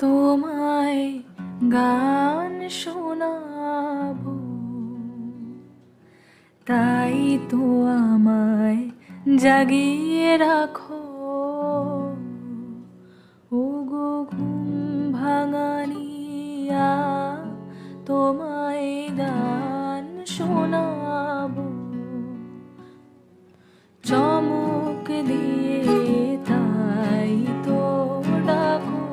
তোমায় গান শোনাবো, তাই তো আমায় জাগিয়ে রাখো। ওগো ঘুম ভাঙানিয়া, তোমায় গান শোনাবো, চমক দিয়ে তাই তো ডাকো,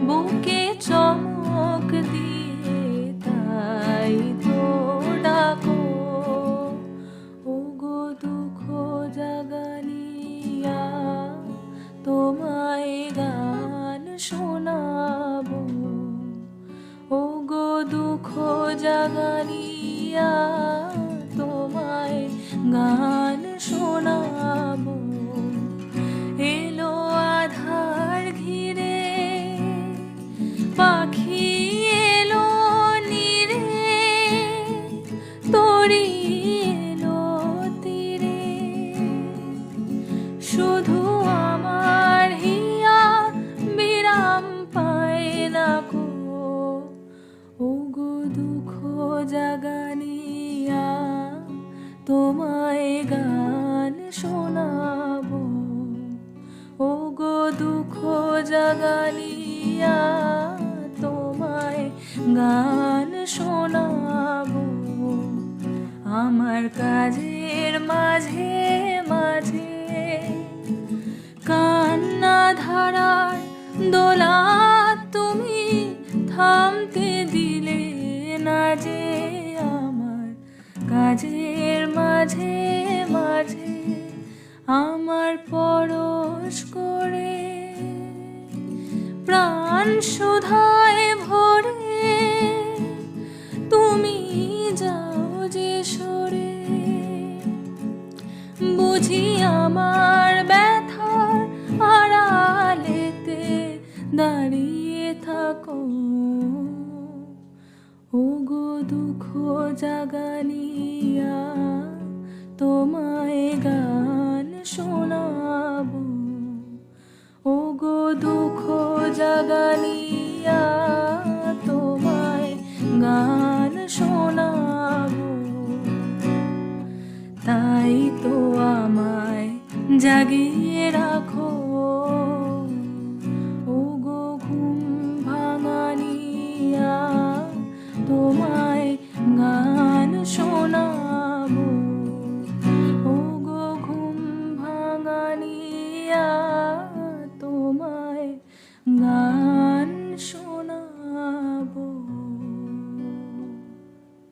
বুকে চমক দিয়ে তাই তো ডাকো। ওগো দুঃখ জাগানিয়া, তোমায় গান শোনাবো, ওগো দুঃখ জাগানিয়া, তোমায় গান শোনাবো। এলো আধার ঘিরে, পাখি এলো নীরে, তরি এলো তীরে, শুধু আমার হিয়া বিরাম পায় না কো। ওগো দুঃখ জাগানিয়া, তোমায় গান শোনাবো, ওগো দুঃখ জাগানিয়া, তোমায় গান শোনাবো। আমার কাজের মাঝে মাঝে কান্না ধারার দোলা তুমি থামতে দিলে না যে। আমার কাজের মাঝে মাঝে আমার পরশ করে প্রাণ সুধায় ভরে তুমি যাও যে সরে। বুঝি আমার ব্যথার আড়ালেতে দাঁড়িয়ে থাকো, ওগো দুঃখ জাগানিয়া, তোমায় গান শোনাবো, ওগো দুঃখ জাগানিয়া, তোমায় গান শোনাবো। তাই তো আমায় জাগিয়ে রাখো, ওগো ঘুম ভাঙানিয়া, তোমায় গান শোনাবো, ওগো ঘুম ভাঙানিয়া, তোমায় গান